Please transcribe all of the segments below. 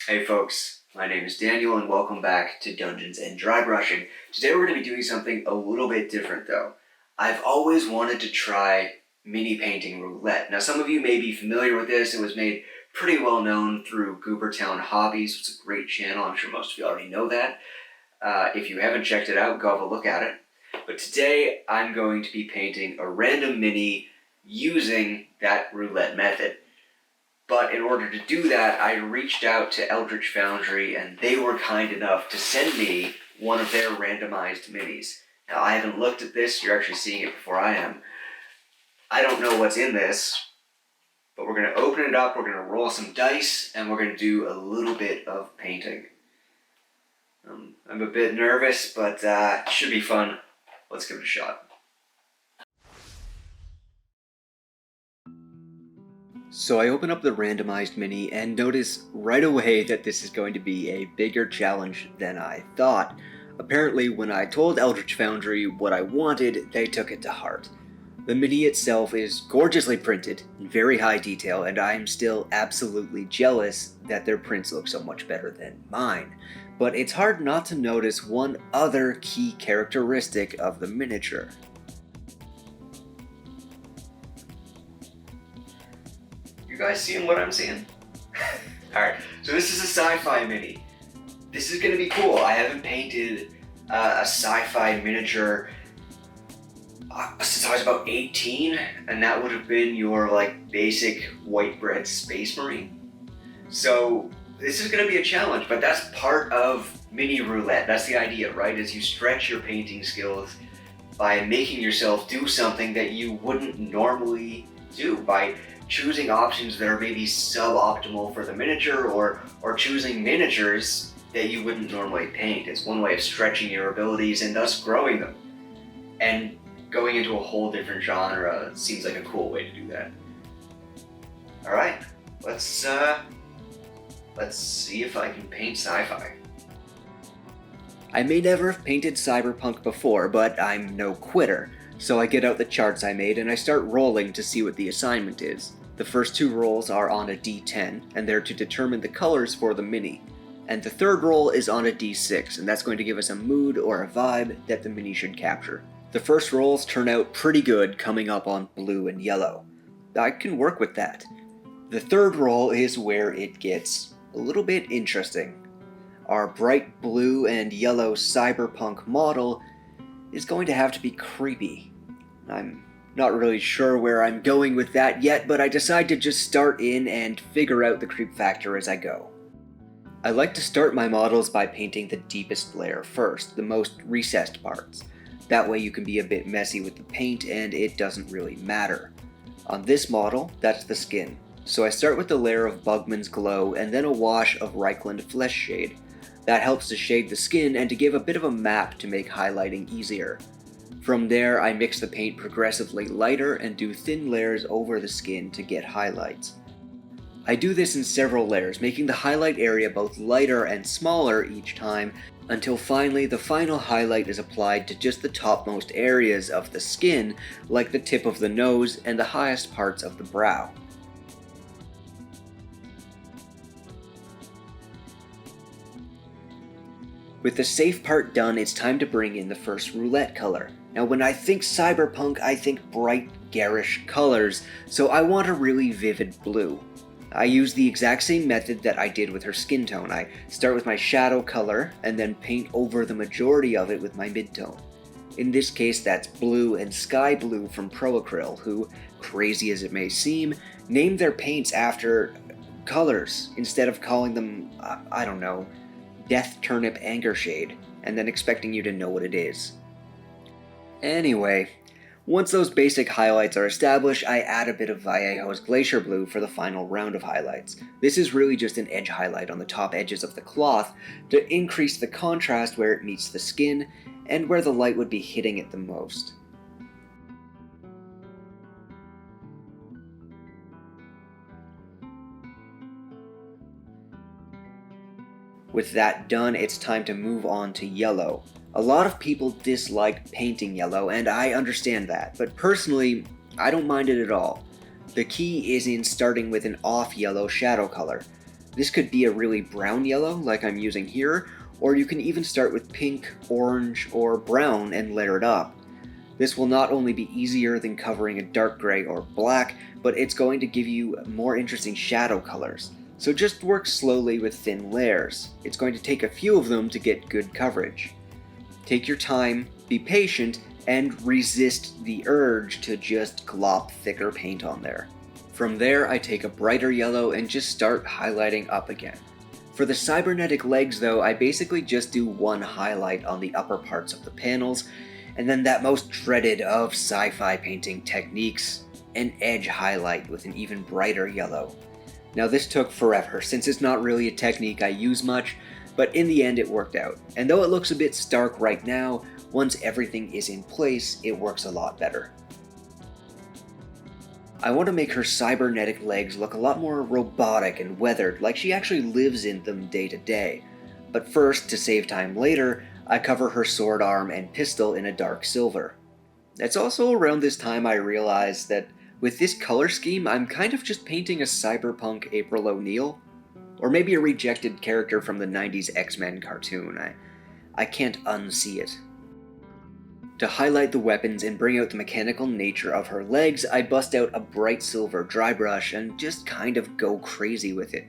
Hey folks, my name is Daniel and welcome back to Dungeons and Drybrushing. Today we're going to be doing something a little bit different though. I've always wanted to try mini painting roulette. Now some of you may be familiar with this. It was made pretty well known through Goobertown Hobbies. It's a great channel. I'm sure most of you already know that. If you haven't checked it out, go have a look at it. But today I'm going to be painting a random mini using that roulette method. But in order to do that, I reached out to Eldritch Foundry and they were kind enough to send me one of their randomized minis. Now I haven't looked at this, you're actually seeing it before I am. I don't know what's in this, but we're going to open it up, we're going to roll some dice, and we're going to do a little bit of painting. I'm a bit nervous, but it should be fun. Let's give it a shot. So I open up the randomized mini and notice right away that this is going to be a bigger challenge than I thought. Apparently, when I told Eldritch Foundry what I wanted, they took it to heart. The mini itself is gorgeously printed, in very high detail, and I'm still absolutely jealous that their prints look so much better than mine. But it's hard not to notice one other key characteristic of the miniature. You guys seeing what I'm seeing? Alright, so this is a sci-fi mini. This is gonna be cool. I haven't painted a sci-fi miniature since I was about 18, and that would have been your basic white bread space marine. So this is gonna be a challenge, but that's part of Mini Roulette. That's the idea, right? Is you stretch your painting skills by making yourself do something that you wouldn't normally do, by choosing options that are maybe suboptimal for the miniature, or choosing miniatures that you wouldn't normally paint. It's one way of stretching your abilities and thus growing them. And going into a whole different genre seems like a cool way to do that. Alright, let's see if I can paint sci-fi. I may never have painted Cyberpunk before, but I'm no quitter. So I get out the charts I made and I start rolling to see what the assignment is. The first two rolls are on a D10, and they're to determine the colors for the mini. And the third roll is on a D6, and that's going to give us a mood or a vibe that the mini should capture. The first rolls turn out pretty good, coming up on blue and yellow. I can work with that. The third roll is where it gets a little bit interesting. Our bright blue and yellow cyberpunk model is going to have to be creepy. I'm not really sure where I'm going with that yet, but I decide to just start in and figure out the creep factor as I go. I like to start my models by painting the deepest layer first, the most recessed parts. That way you can be a bit messy with the paint and it doesn't really matter. On this model, that's the skin. So I start with the layer of Bugman's Glow and then a wash of Reichland Flesh Shade. That helps to shade the skin and to give a bit of a map to make highlighting easier. From there, I mix the paint progressively lighter and do thin layers over the skin to get highlights. I do this in several layers, making the highlight area both lighter and smaller each time, until finally the final highlight is applied to just the topmost areas of the skin, like the tip of the nose and the highest parts of the brow. With the safe part done, it's time to bring in the first roulette color. Now when I think cyberpunk, I think bright, garish colors, so I want a really vivid blue. I use the exact same method that I did with her skin tone. I start with my shadow color, and then paint over the majority of it with my midtone. In this case, that's blue and sky blue from Proacryl, who, crazy as it may seem, named their paints after colors, instead of calling them, I don't know, Death Turnip Anger Shade, and then expecting you to know what it is. Anyway, once those basic highlights are established, I add a bit of Vallejo's Glacier Blue for the final round of highlights. This is really just an edge highlight on the top edges of the cloth to increase the contrast where it meets the skin and where the light would be hitting it the most. With that done, it's time to move on to yellow. A lot of people dislike painting yellow, and I understand that, but personally, I don't mind it at all. The key is in starting with an off-yellow shadow color. This could be a really brown yellow like I'm using here, or you can even start with pink, orange, or brown and layer it up. This will not only be easier than covering a dark gray or black, but it's going to give you more interesting shadow colors. So just work slowly with thin layers. It's going to take a few of them to get good coverage. Take your time, be patient, and resist the urge to just glop thicker paint on there. From there, I take a brighter yellow and just start highlighting up again. For the cybernetic legs though, I basically just do one highlight on the upper parts of the panels, and then that most dreaded of sci-fi painting techniques, an edge highlight with an even brighter yellow. Now this took forever, since it's not really a technique I use much, but in the end it worked out. And though it looks a bit stark right now, once everything is in place, it works a lot better. I want to make her cybernetic legs look a lot more robotic and weathered, like she actually lives in them day to day. But first, to save time later, I cover her sword arm and pistol in a dark silver. It's also around this time I realized that with this color scheme, I'm kind of just painting a cyberpunk April O'Neil, or maybe a rejected character from the 90s X-Men cartoon. I can't unsee it. To highlight the weapons and bring out the mechanical nature of her legs, I bust out a bright silver dry brush and just kind of go crazy with it.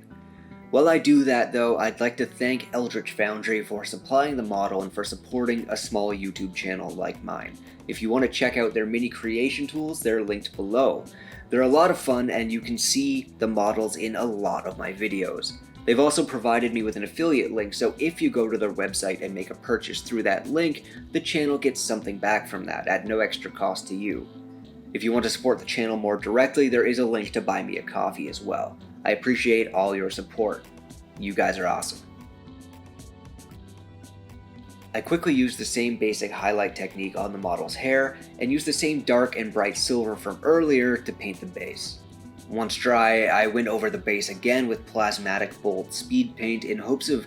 While I do that though, I'd like to thank Eldritch Foundry for supplying the model and for supporting a small YouTube channel like mine. If you want to check out their mini creation tools, they're linked below. They're a lot of fun and you can see the models in a lot of my videos. They've also provided me with an affiliate link, so if you go to their website and make a purchase through that link, the channel gets something back from that at no extra cost to you. If you want to support the channel more directly, there is a link to buy me a coffee as well. I appreciate all your support. You guys are awesome. I quickly used the same basic highlight technique on the model's hair, and used the same dark and bright silver from earlier to paint the base. Once dry, I went over the base again with plasmatic bolt speed paint in hopes of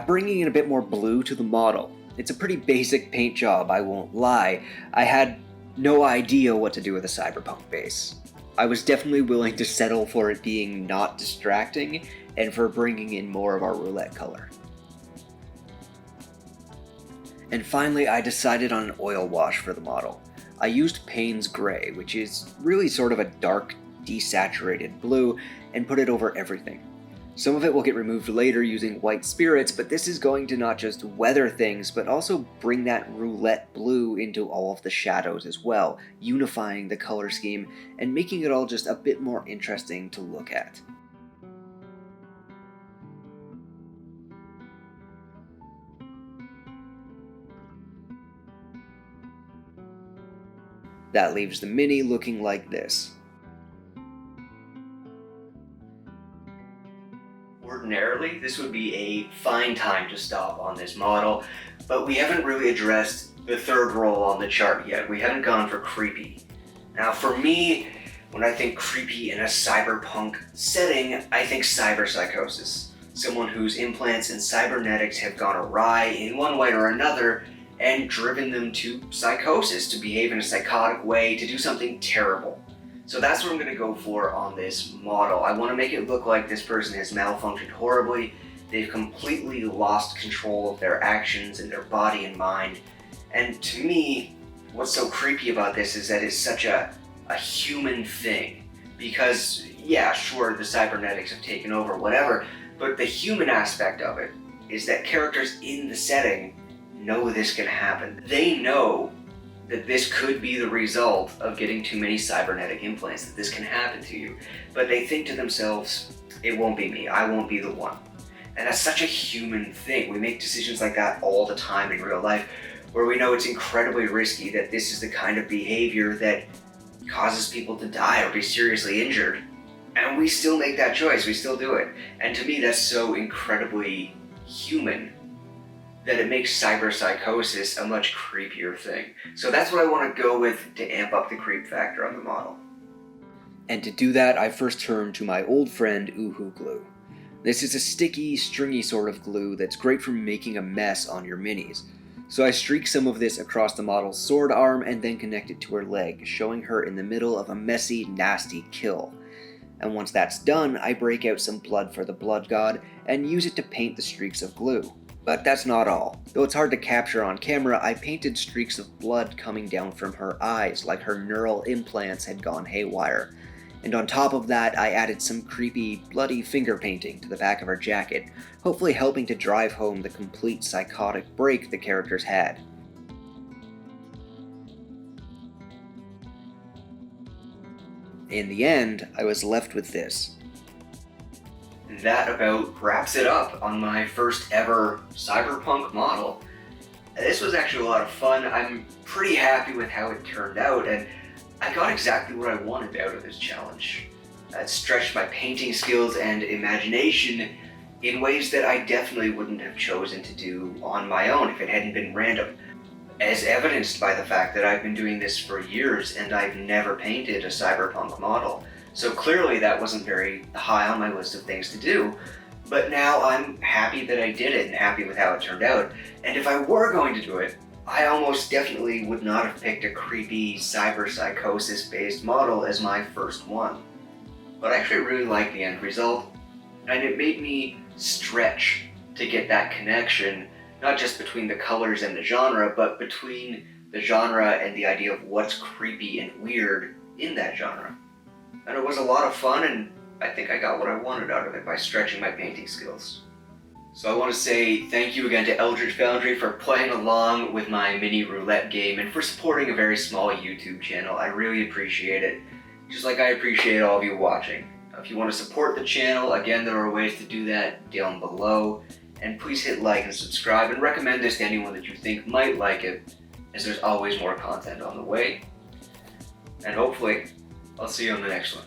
bringing in a bit more blue to the model. It's a pretty basic paint job, I won't lie. I had no idea what to do with a cyberpunk base. I was definitely willing to settle for it being not distracting and for bringing in more of our roulette color. And finally, I decided on an oil wash for the model. I used Payne's Gray, which is really sort of a dark, desaturated blue, and put it over everything. Some of it will get removed later using white spirits, but this is going to not just weather things, but also bring that roulette blue into all of the shadows as well, unifying the color scheme and making it all just a bit more interesting to look at. That leaves the Mini looking like this. Ordinarily, this would be a fine time to stop on this model, but we haven't really addressed the third role on the chart yet. We haven't gone for creepy. Now for me, when I think creepy in a cyberpunk setting, I think cyberpsychosis. Someone whose implants and cybernetics have gone awry in one way or another and driven them to psychosis, to behave in a psychotic way, to do something terrible. So that's what I'm going to go for on this model. I want to make it look like this person has malfunctioned horribly. They've completely lost control of their actions and their body and mind. And to me, what's so creepy about this is that it's such a human thing. Because, yeah, sure, the cybernetics have taken over, whatever, but the human aspect of it is that characters in the setting know this can happen. They know that this could be the result of getting too many cybernetic implants, that this can happen to you. But they think to themselves, it won't be me, I won't be the one. And that's such a human thing. We make decisions like that all the time in real life, where we know it's incredibly risky, that this is the kind of behavior that causes people to die or be seriously injured. And we still make that choice, we still do it. And to me, that's so incredibly human that it makes cyberpsychosis a much creepier thing. So that's what I want to go with to amp up the creep factor on the model. And to do that, I first turn to my old friend Uhu Glue. This is a sticky, stringy sort of glue that's great for making a mess on your minis. So I streak some of this across the model's sword arm and then connect it to her leg, showing her in the middle of a messy, nasty kill. And once that's done, I break out some blood for the blood god and use it to paint the streaks of glue. But that's not all. Though it's hard to capture on camera, I painted streaks of blood coming down from her eyes, like her neural implants had gone haywire. And on top of that, I added some creepy, bloody finger painting to the back of her jacket, hopefully helping to drive home the complete psychotic break the characters had. In the end, I was left with this. That about wraps it up on my first ever Cyberpunk model. This was actually a lot of fun. I'm pretty happy with how it turned out, and I got exactly what I wanted out of this challenge. It stretched my painting skills and imagination in ways that I definitely wouldn't have chosen to do on my own if it hadn't been random, as evidenced by the fact that I've been doing this for years and I've never painted a Cyberpunk model. So clearly that wasn't very high on my list of things to do, but now I'm happy that I did it and happy with how it turned out. And if I were going to do it, I almost definitely would not have picked a creepy Psychosis based model as my first one. But I actually really like the end result, and it made me stretch to get that connection, not just between the colors and the genre, but between the genre and the idea of what's creepy and weird in that genre. And it was a lot of fun, and I think I got what I wanted out of it by stretching my painting skills. So I want to say thank you again to Eldritch Foundry for playing along with my Mini Roulette game and for supporting a very small YouTube channel. I really appreciate it, just like I appreciate all of you watching. If you want to support the channel, again, there are ways to do that down below. And please hit like and subscribe and recommend this to anyone that you think might like it, as there's always more content on the way. And hopefully, I'll see you on the next one.